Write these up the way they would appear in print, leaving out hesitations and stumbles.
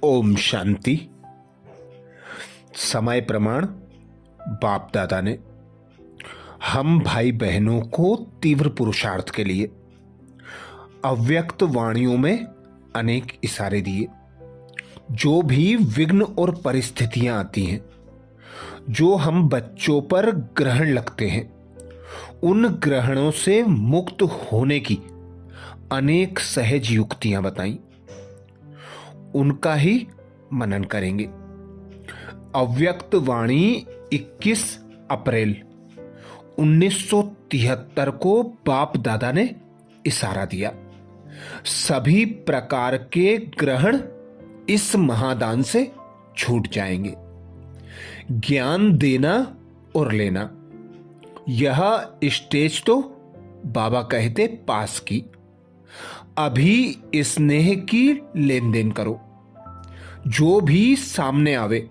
ओम शांति। समय प्रमाण बाप दादा ने हम भाई बहनों को तीव्र पुरुषार्थ के लिए अव्यक्त वाणियों में अनेक इशारे दिए। जो भी विघ्न और परिस्थितियां आती हैं, जो हम बच्चों पर ग्रहण लगते हैं, उन ग्रहणों से मुक्त होने की अनेक सहज युक्तियां बताई। उनका ही मनन करेंगे। अव्यक्त वाणी 21 अप्रैल 1973 को बाप दादा ने इशारा दिया। सभी प्रकार के ग्रहण इस महादान से छूट जाएंगे। ज्ञान देना और लेना, यह स्टेज तो बाबा कहते पास की। अभी स्नेह की लेन देन करो। जो भी सामने आवे,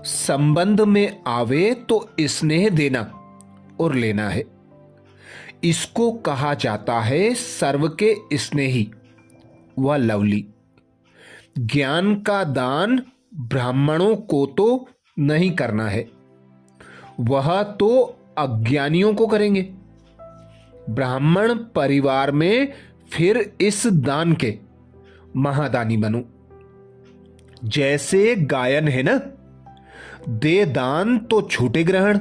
संबंध में आवे, तो स्नेह देना और लेना है। इसको कहा जाता है सर्व के स्नेही व लवली। ज्ञान का दान ब्राह्मणों को तो नहीं करना है, वह तो अज्ञानियों को करेंगे। ब्राह्मण परिवार में फिर इस दान के महादानी बनो। जैसे गायन है ना, दे दान तो छूटे ग्रहण।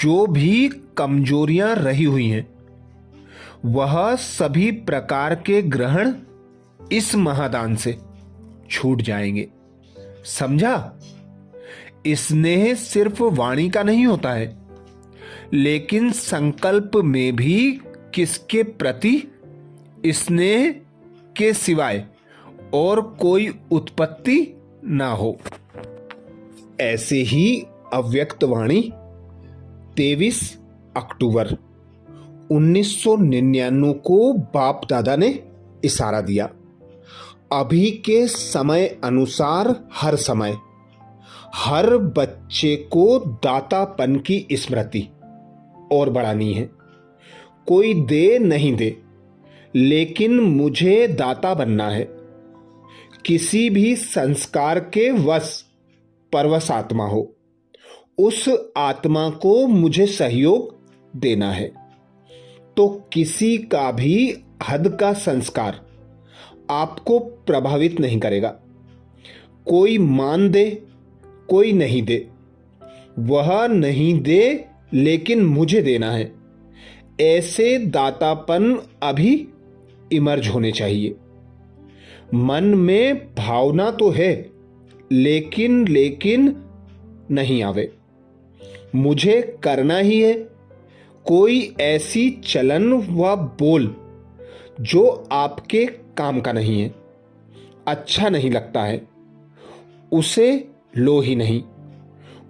जो भी कमजोरियां रही हुई हैं, वह सभी प्रकार के ग्रहण इस महादान से छूट जाएंगे। समझा? स्नेह सिर्फ वाणी का नहीं होता है, लेकिन संकल्प में भी किसके प्रति स्नेह के सिवाय और कोई उत्पत्ति ना हो। ऐसे ही अव्यक्त वाणी 23 अक्टूबर 1999 को बाप दादा ने इशारा दिया। अभी के समय अनुसार हर समय हर बच्चे को दातापन की स्मृति और बढ़ानी है। कोई दे नहीं दे, लेकिन मुझे दाता बनना है। किसी भी संस्कार के वश परवश आत्मा हो, उस आत्मा को मुझे सहयोग देना है। तो किसी का भी हद का संस्कार आपको प्रभावित नहीं करेगा। कोई मान दे, कोई नहीं दे, वह नहीं दे, लेकिन मुझे देना है। ऐसे दातापन अभी इमर्ज होने चाहिए। मन में भावना तो है, लेकिन नहीं आवे। मुझे करना ही है। कोई ऐसी चलन व बोल जो आपके काम का नहीं है, अच्छा नहीं लगता है, उसे लो ही नहीं।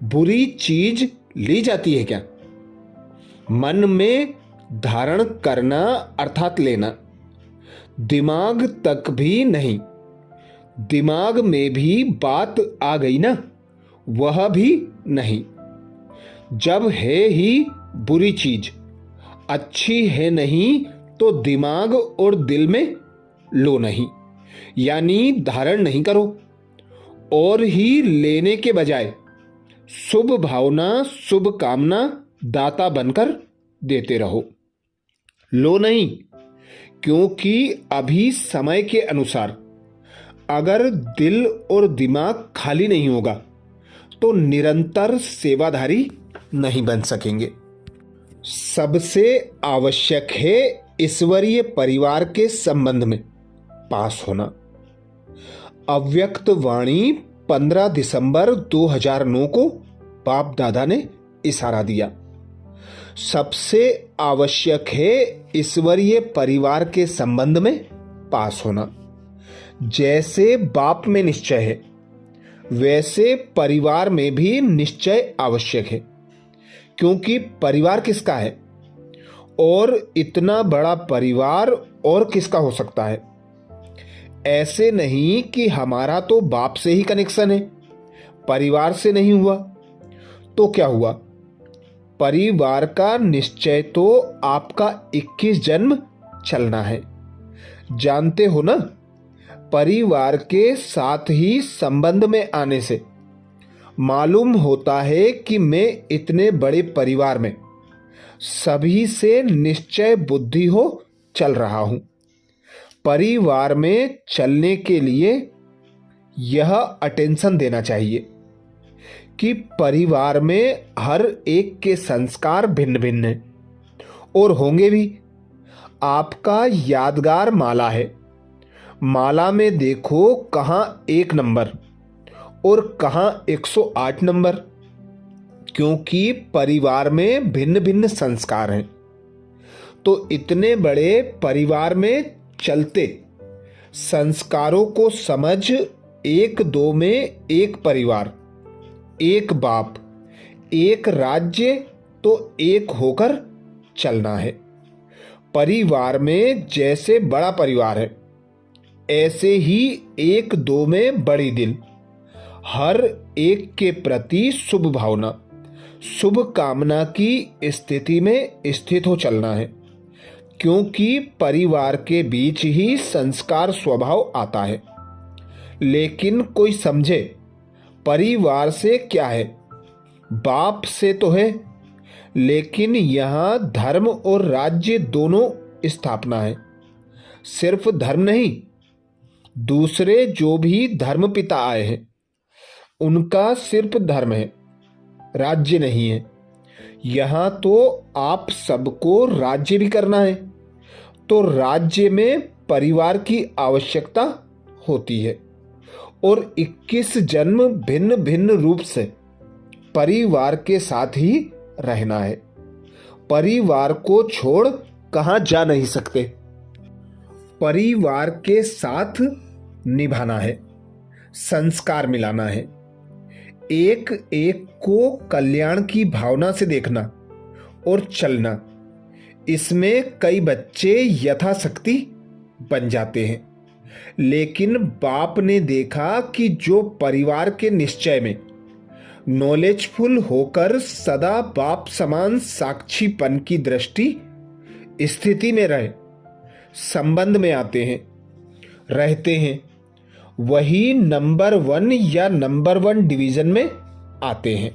बुरी चीज ली जाती है क्या? मन में धारण करना अर्थात लेना, दिमाग तक भी नहीं। दिमाग में भी बात आ गई ना, वह भी नहीं। जब है ही बुरी चीज, अच्छी है नहीं, तो दिमाग और दिल में लो नहीं, यानी धारण नहीं करो। और ही लेने के बजाय शुभ भावना, शुभ कामना दाता बनकर देते रहो। लो नहीं, क्योंकि अभी समय के अनुसार अगर दिल और दिमाग खाली नहीं होगा, तो निरंतर सेवाधारी नहीं बन सकेंगे। सबसे आवश्यक है ईश्वरीय परिवार के संबंध में पास होना। अव्यक्त वाणी 15 दिसंबर 2009 को बाप दादा ने इशारा दिया। सबसे आवश्यक है ईश्वरीय परिवार के संबंध में पास होना। जैसे बाप में निश्चय है, वैसे परिवार में भी निश्चय आवश्यक है। क्योंकि परिवार किसका है, और इतना बड़ा परिवार और किसका हो सकता है? ऐसे नहीं कि हमारा तो बाप से ही कनेक्शन है, परिवार से नहीं हुआ। तो क्या हुआ? परिवार का निश्चय तो आपका 21 जन्म चलना है। जानते हो ना, परिवार के साथ ही संबंध में आने से मालूम होता है कि मैं इतने बड़े परिवार में सभी से निश्चय बुद्धि हो चल रहा हूं। परिवार में चलने के लिए यह अटेंशन देना चाहिए कि परिवार में हर एक के संस्कार भिन्न भिन्न हैं और होंगे भी। आपका यादगार माला है। माला में देखो कहाँ 1 नंबर और कहाँ 108 नंबर, क्योंकि परिवार में भिन्न भिन्न संस्कार हैं। तो इतने बड़े परिवार में चलते संस्कारों को समझ 1-2 में एक परिवार, एक बाप, एक राज्य तो एक होकर चलना है। परिवार में जैसे बड़ा परिवार है ऐसे ही 1-2 में बड़ी दिल, हर एक के प्रति शुभ भावना, शुभ कामना की स्थिति में स्थित हो चलना है, क्योंकि परिवार के बीच ही संस्कार स्वभाव आता है। लेकिन कोई समझे परिवार से क्या है, बाप से तो है, लेकिन यहाँ धर्म और राज्य दोनों स्थापना है। सिर्फ धर्म नहीं, दूसरे जो भी धर्म पिता आए हैं उनका सिर्फ धर्म है, राज्य नहीं है। यहाँ तो आप सबको राज्य भी करना है, तो राज्य में परिवार की आवश्यकता होती है और 21 जन्म भिन्न भिन्न रूप से परिवार के साथ ही रहना है। परिवार को छोड़ कहाँ जा नहीं सकते। परिवार के साथ निभाना है, संस्कार मिलाना है, एक एक को कल्याण की भावना से देखना और चलना। इसमें कई बच्चे यथाशक्ति बन जाते हैं, लेकिन बाप ने देखा कि जो परिवार के निश्चय में नॉलेजफुल होकर सदा बाप समान साक्षीपन की दृष्टि स्थिति में रहे, संबंध में आते हैं, रहते हैं, वही नंबर 1 या नंबर 1 डिवीजन में आते हैं।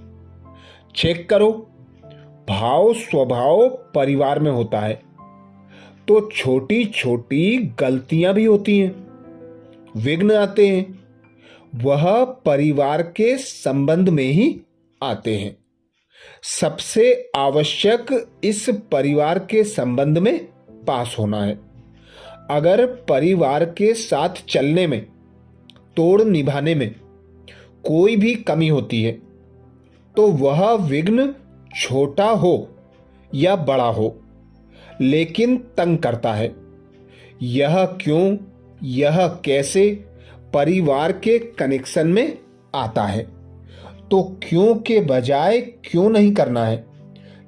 चेक करो, भाव स्वभाव परिवार में होता है तो छोटी छोटी गलतियां भी होती हैं, विघ्न आते हैं, वह परिवार के संबंध में ही आते हैं। सबसे आवश्यक इस परिवार के संबंध में पास होना है। अगर परिवार के साथ चलने में, तोड़ निभाने में कोई भी कमी होती है तो वह विघ्न छोटा हो या बड़ा हो, लेकिन तंग करता है। यह क्यों, यह कैसे परिवार के कनेक्शन में आता है। तो क्यों के बजाय क्यों नहीं करना है,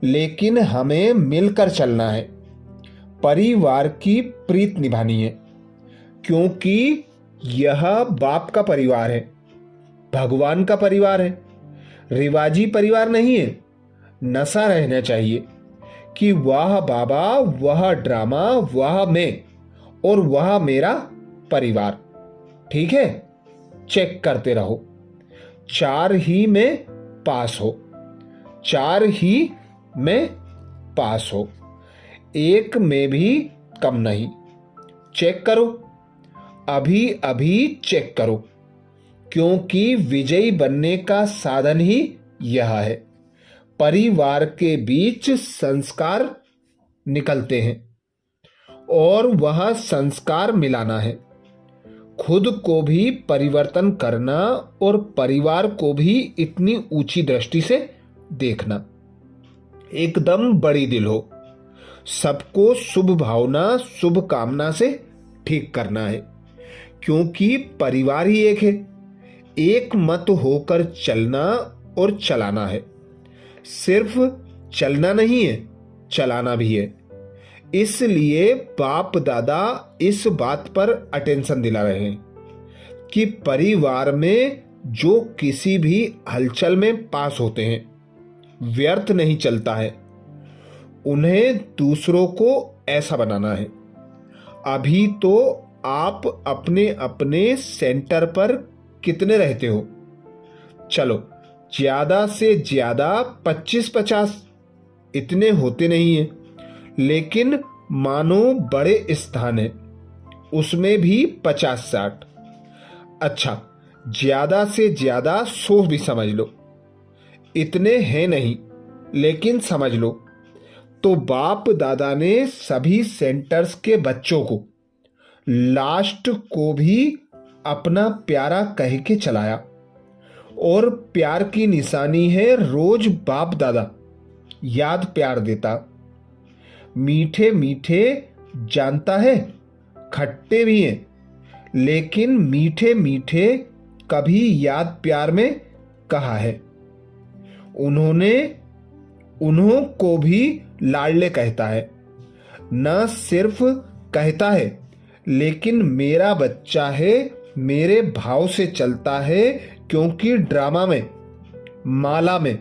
लेकिन हमें मिलकर चलना है। परिवार की प्रीत निभानी है, क्योंकि यह बाप का परिवार है, भगवान का परिवार है, रिवाजी परिवार नहीं है। नशा रहना चाहिए कि वह बाबा, वह ड्रामा, वह मैं और वह मेरा परिवार। ठीक है, चेक करते रहो। 4 ही में पास हो, 4 ही में पास हो, 1 में भी कम नहीं। चेक करो, अभी अभी चेक करो, क्योंकि विजयी बनने का साधन ही यह है। परिवार के बीच संस्कार निकलते हैं और वह संस्कार मिलाना है। खुद को भी परिवर्तन करना और परिवार को भी इतनी ऊंची दृष्टि से देखना। एकदम बड़ी दिल हो, सबको शुभ भावना, शुभ कामना से ठीक करना है, क्योंकि परिवार ही एक है। एक मत होकर चलना और चलाना है। सिर्फ चलना नहीं है, चलाना भी है। इसलिए बाप दादा इस बात पर अटेंशन दिला रहे हैं कि परिवार में जो किसी भी हलचल में पास होते हैं व्यर्थ नहीं चलता है, उन्हें दूसरों को ऐसा बनाना है। अभी तो आप अपने अपने सेंटर पर कितने रहते हो? चलो, ज्यादा से ज्यादा 25-50, इतने होते नहीं हैं। लेकिन मानो बड़े स्थान है, उसमें भी 50-60। अच्छा, ज्यादा से ज्यादा 100 भी समझ लो, इतने हैं नहीं, लेकिन समझ लो। तो बाप दादा ने सभी सेंटर्स के बच्चों को, लास्ट को भी अपना प्यारा कह के चलाया। और प्यार की निशानी है रोज बाप दादा याद प्यार देता। मीठे मीठे जानता है, खट्टे भी हैं, लेकिन मीठे मीठे कभी याद प्यार में कहा है। उन्हों को भी लाडले कहता है। न सिर्फ कहता है, लेकिन मेरा बच्चा है, मेरे भाव से चलता है, क्योंकि ड्रामा में, माला में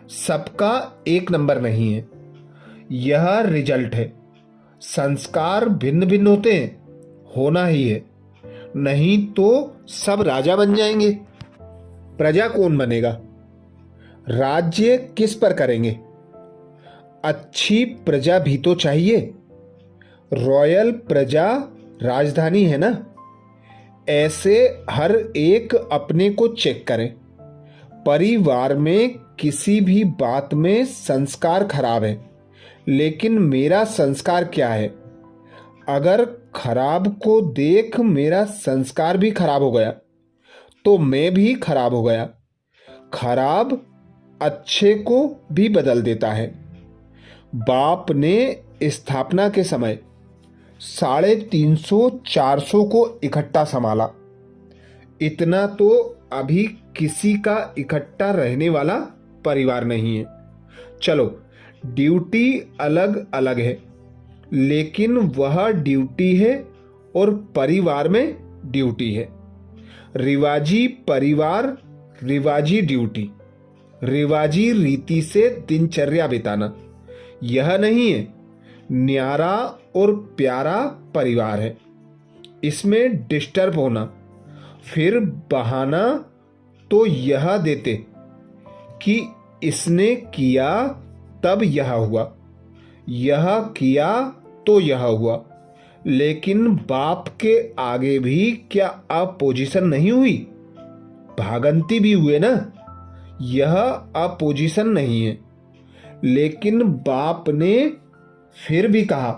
सबका एक नंबर नहीं है। यह रिजल्ट है। संस्कार भिन्न भिन्न होते हैं, होना ही है, नहीं तो सब राजा बन जाएंगे। प्रजा कौन बनेगा? राज्य किस पर करेंगे? अच्छी प्रजा भी तो चाहिए। रॉयल प्रजा राजधानी है ना। ऐसे हर एक अपने को चेक करें। परिवार में किसी भी बात में संस्कार खराब है, लेकिन मेरा संस्कार क्या है? अगर खराब को देख मेरा संस्कार भी खराब हो गया, तो मैं भी खराब हो गया। खराब अच्छे को भी बदल देता है। बाप ने स्थापना के समय 350-400 को इकट्ठा संभाला। इतना तो अभी किसी का इकट्ठा रहने वाला परिवार नहीं है। चलो, ड्यूटी अलग अलग है, लेकिन वह ड्यूटी है और परिवार में ड्यूटी है। रिवाजी परिवार, रिवाजी ड्यूटी, रिवाजी रीति से दिनचर्या बिताना, यह नहीं है। न्यारा और प्यारा परिवार है। इसमें डिस्टर्ब होना, फिर बहाना तो यह देते कि इसने किया तब यह हुआ, यह किया तो यह हुआ। लेकिन बाप के आगे भी क्या अपोजिशन नहीं हुई? भागंती भी हुए ना। यह अपोजिशन नहीं है। लेकिन बाप ने फिर भी कहा,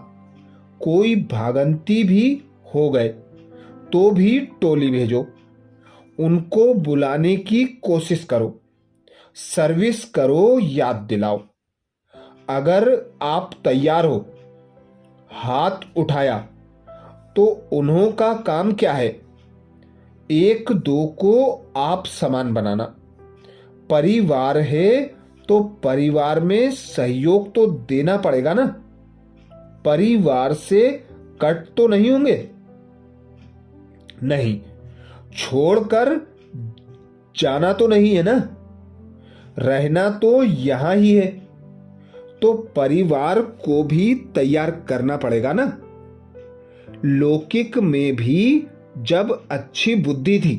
कोई भागंती भी हो गए तो भी टोली भेजो, उनको बुलाने की कोशिश करो, सर्विस करो, याद दिलाओ। अगर आप तैयार हो, हाथ उठाया, तो उन्हों का काम क्या है? 1-2 को आप समान बनाना। परिवार है तो परिवार में सहयोग तो देना पड़ेगा ना। परिवार से कट तो नहीं होंगे? नहीं, छोड़कर जाना तो नहीं है ना। रहना तो यहां ही है, तो परिवार को भी तैयार करना पड़ेगा ना। लौकिक में भी जब अच्छी बुद्धि थी,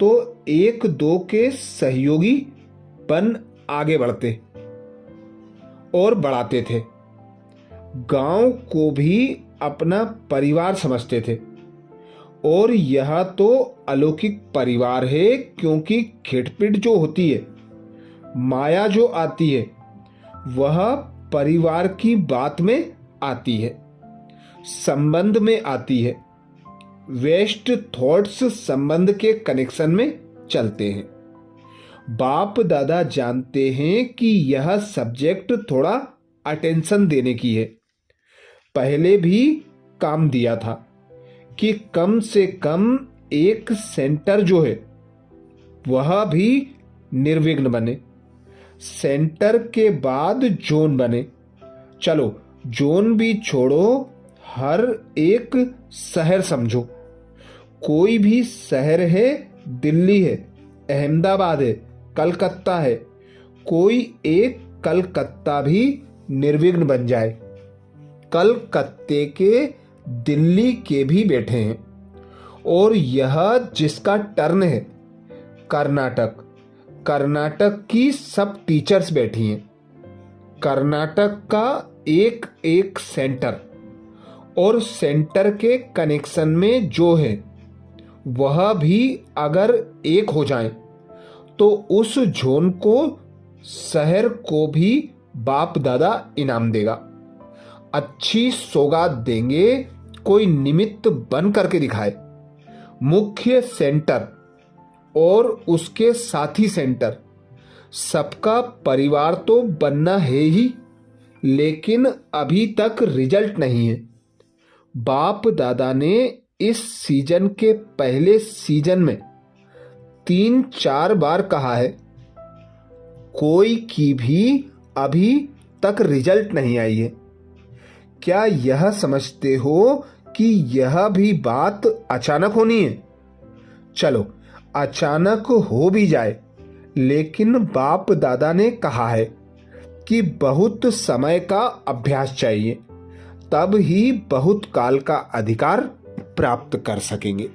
तो 1-2 के सहयोगी बन आगे बढ़ते और बढ़ाते थे। गांव को भी अपना परिवार समझते थे। और यह तो अलौकिक परिवार है, क्योंकि खिटपिट जो होती है, माया जो आती है, वह परिवार की बात में आती है, संबंध में आती है। वेस्ट थॉट्स संबंध के कनेक्शन में चलते हैं। बाप दादा जानते हैं कि यह सब्जेक्ट थोड़ा अटेंशन देने की है। पहले भी काम दिया था कि कम से कम एक सेंटर जो है वह भी निर्विघ्न बने। सेंटर के बाद जोन बने। चलो, जोन भी छोड़ो, हर एक शहर समझो। कोई भी शहर है, दिल्ली है, अहमदाबाद है, कलकत्ता है, कोई एक कलकत्ता भी निर्विघ्न बन जाए। कलकत्ते के दिल्ली के भी बैठे हैं, और यह जिसका टर्न है कर्नाटक, कर्नाटक की सब टीचर्स बैठी हैं। कर्नाटक का एक एक सेंटर, और सेंटर के कनेक्शन में जो है वह भी अगर एक हो जाए तो उस जोन को, शहर को भी बाप दादा इनाम देगा, अच्छी सौगात देंगे, कोई निमित्त बन करके दिखाए। मुख्य सेंटर और उसके साथी सेंटर, सबका परिवार तो बनना है ही, लेकिन अभी तक रिजल्ट नहीं है। बाप दादा ने इस सीजन के पहले सीजन में 3-4 बार कहा है, कोई की भी अभी तक रिजल्ट नहीं आई है। क्या यह समझते हो कि यह भी बात अचानक होनी है? चलो, अचानक हो भी जाए, लेकिन बाप दादा ने कहा है कि बहुत समय का अभ्यास चाहिए, तब ही बहुत काल का अधिकार प्राप्त कर सकेंगे।